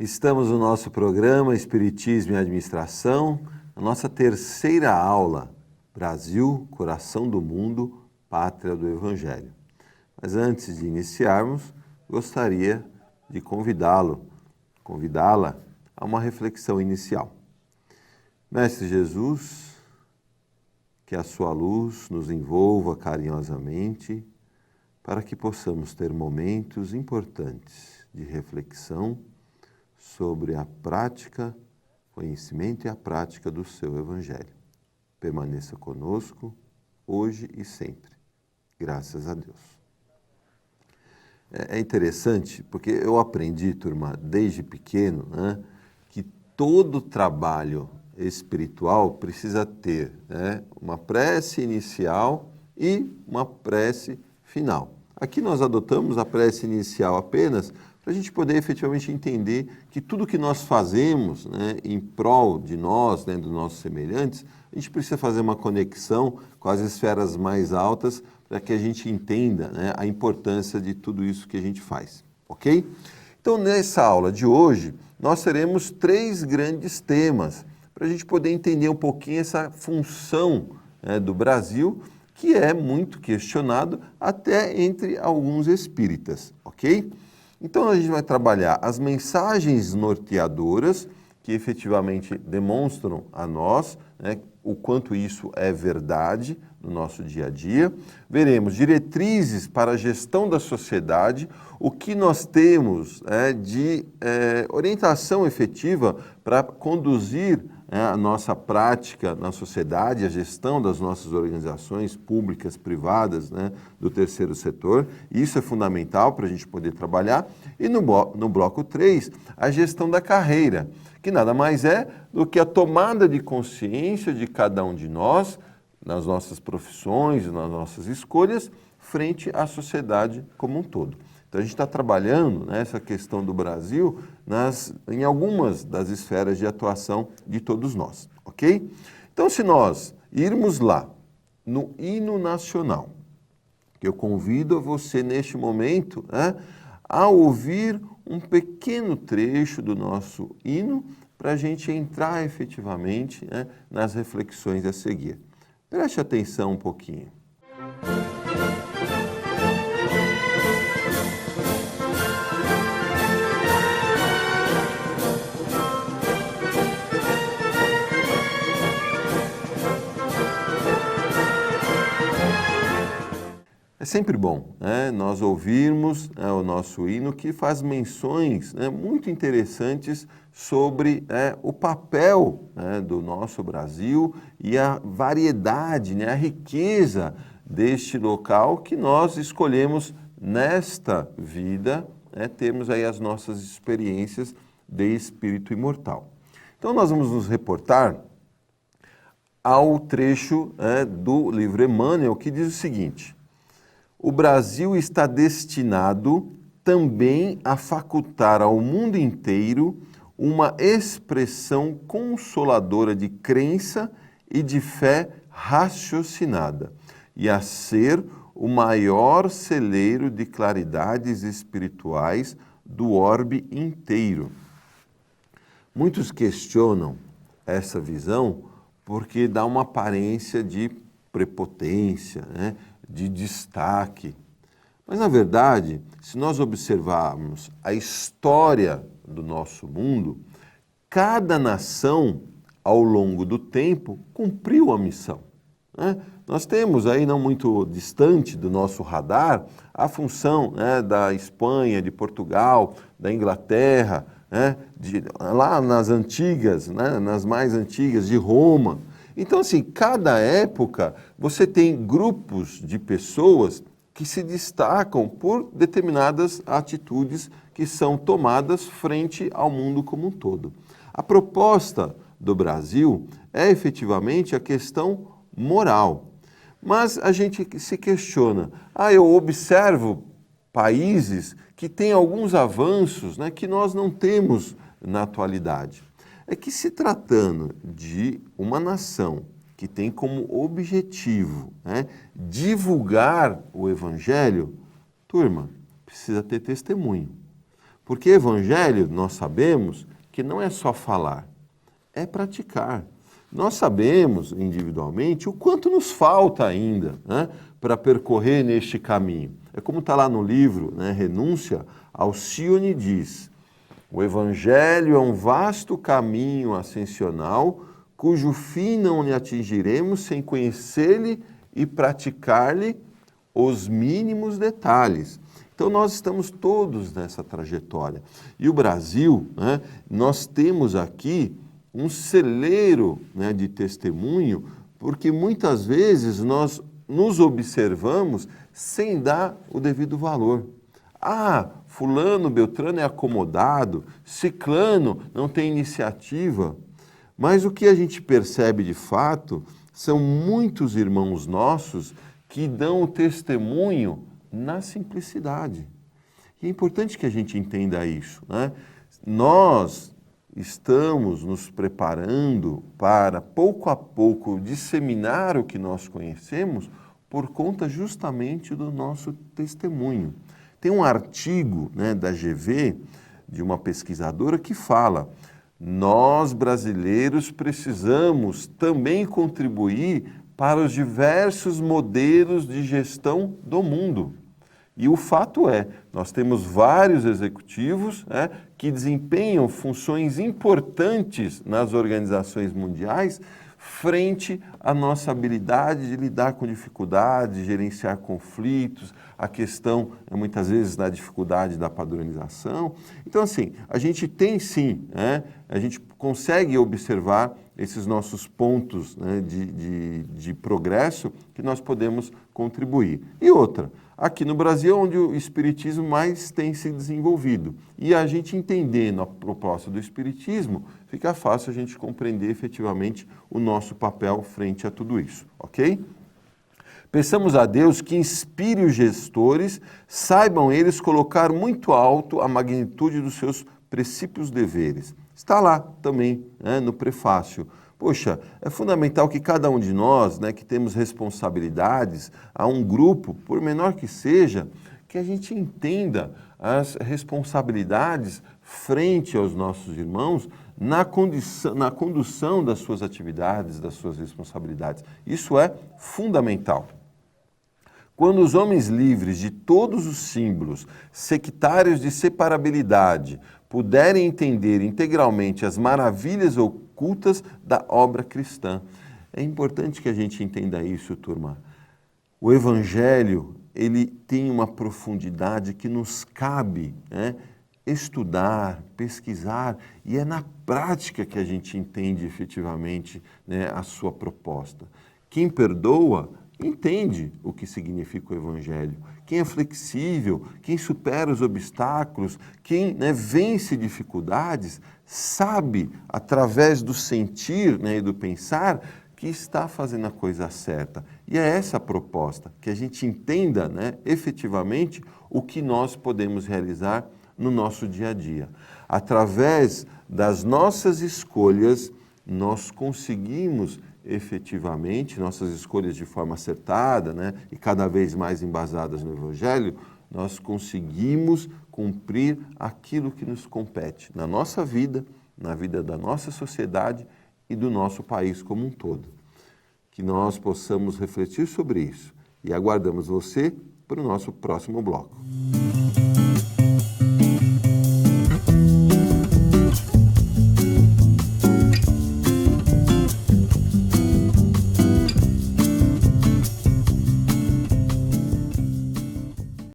Estamos no nosso programa Espiritismo e Administração, a nossa terceira aula, Brasil, Coração do Mundo, Pátria do Evangelho. Mas antes de iniciarmos, gostaria de convidá-la a uma reflexão inicial. Mestre Jesus, que a sua luz nos envolva carinhosamente, para que possamos ter momentos importantes de reflexão sobre a prática, conhecimento e a prática do seu Evangelho. Permaneça conosco, hoje e sempre. Graças a Deus. É interessante, porque eu aprendi, turma, desde pequeno, que todo trabalho espiritual precisa ter uma prece inicial e uma prece final. Aqui nós adotamos a prece inicial apenas para a gente poder efetivamente entender que tudo que nós fazemos em prol de nós, dos nossos semelhantes, a gente precisa fazer uma conexão com as esferas mais altas para que a gente entenda a importância de tudo isso que a gente faz, ok? Então, nessa aula de hoje, nós teremos 3 grandes temas para a gente poder entender um pouquinho essa função do Brasil, que é muito questionado até entre alguns espíritas, ok? Então a gente vai trabalhar as mensagens norteadoras que efetivamente demonstram a nós o quanto isso é verdade no nosso dia a dia. Veremos diretrizes para a gestão da sociedade, o que nós temos de orientação efetiva para conduzir a nossa prática na sociedade, a gestão das nossas organizações públicas, privadas, do terceiro setor. Isso é fundamental para a gente poder trabalhar. E no bloco 3, a gestão da carreira, que nada mais é do que a tomada de consciência de cada um de nós, nas nossas profissões, nas nossas escolhas, frente à sociedade como um todo. Então, a gente está trabalhando nessa questão do Brasil em algumas das esferas de atuação de todos nós, ok? Então, se nós irmos lá no hino nacional, que eu convido a você neste momento a ouvir um pequeno trecho do nosso hino para a gente entrar efetivamente nas reflexões a seguir. Preste atenção um pouquinho. É sempre bom nós ouvirmos o nosso hino, que faz menções muito interessantes sobre o papel do nosso Brasil e a variedade, a riqueza deste local que nós escolhemos nesta vida, termos aí as nossas experiências de espírito imortal. Então nós vamos nos reportar ao trecho do livro Emmanuel, que diz o seguinte: o Brasil está destinado também a facultar ao mundo inteiro uma expressão consoladora de crença e de fé raciocinada, e a ser o maior celeiro de claridades espirituais do orbe inteiro. Muitos questionam essa visão porque dá uma aparência de prepotência, de destaque. Mas, na verdade, se nós observarmos a história do nosso mundo, cada nação, ao longo do tempo, cumpriu a missão. Nós temos aí, não muito distante do nosso radar, a função da Espanha, de Portugal, da Inglaterra, lá nas antigas, nas mais antigas, de Roma. Então, assim, cada época você tem grupos de pessoas que se destacam por determinadas atitudes que são tomadas frente ao mundo como um todo. A proposta do Brasil é efetivamente a questão moral. Mas a gente se questiona, eu observo países que têm alguns avanços que nós não temos na atualidade. É que, se tratando de uma nação que tem como objetivo divulgar o Evangelho, turma, precisa ter testemunho. Porque evangelho, nós sabemos que não é só falar, é praticar. Nós sabemos individualmente o quanto nos falta ainda, né, para percorrer neste caminho. É como está lá no livro, né, Renúncia, Alcione diz: o evangelho é um vasto caminho ascensional cujo fim não lhe atingiremos sem conhecer-lhe e praticar-lhe os mínimos detalhes. Então, nós estamos todos nessa trajetória. E o Brasil, né, nós temos aqui um celeiro, né, de testemunho, porque muitas vezes nós nos observamos sem dar o devido valor. Ah, fulano, beltrano é acomodado, ciclano não tem iniciativa. Mas o que a gente percebe de fato são muitos irmãos nossos que dão o testemunho na simplicidade. E é importante que a gente entenda isso, né? Nós estamos nos preparando para, pouco a pouco, disseminar o que nós conhecemos por conta justamente do nosso testemunho. Tem um artigo, né, da GV, de uma pesquisadora, que fala: nós brasileiros precisamos também contribuir para os diversos modelos de gestão do mundo. E o fato é, nós temos vários executivos, né, que desempenham funções importantes nas organizações mundiais frente à nossa habilidade de lidar com dificuldades, de gerenciar conflitos, a questão, muitas vezes, da dificuldade da padronização. Então, assim, a gente tem sim, né, a gente consegue observar esses nossos pontos, né, de progresso que nós podemos contribuir. E outra, aqui no Brasil, onde o Espiritismo mais tem se desenvolvido. E a gente entendendo a proposta do Espiritismo, fica fácil a gente compreender efetivamente o nosso papel frente a tudo isso, ok? Peçamos a Deus que inspire os gestores, saibam eles colocar muito alto a magnitude dos seus princípios deveres. Está lá também, né, no prefácio. Poxa, é fundamental que cada um de nós, né, que temos responsabilidades a um grupo, por menor que seja, que a gente entenda as responsabilidades frente aos nossos irmãos na condução das suas atividades, das suas responsabilidades. Isso é fundamental. Quando os homens livres de todos os símbolos sectários de separabilidade puderem entender integralmente as maravilhas ocultas da obra cristã. É importante que a gente entenda isso, turma. O Evangelho, ele tem uma profundidade que nos cabe, né, estudar, pesquisar, e é na prática que a gente entende efetivamente, né, a sua proposta. Quem perdoa, entende o que significa o Evangelho. Quem é flexível, quem supera os obstáculos, quem, né, vence dificuldades, sabe, através do sentir, né, e do pensar, que está fazendo a coisa certa. E é essa a proposta, que a gente entenda, né, efetivamente o que nós podemos realizar no nosso dia a dia. Através das nossas escolhas, nós conseguimos efetivamente, nossas escolhas de forma acertada, né, e cada vez mais embasadas no Evangelho, nós conseguimos cumprir aquilo que nos compete na nossa vida, na vida da nossa sociedade e do nosso país como um todo. Que nós possamos refletir sobre isso e aguardamos você para o nosso próximo bloco.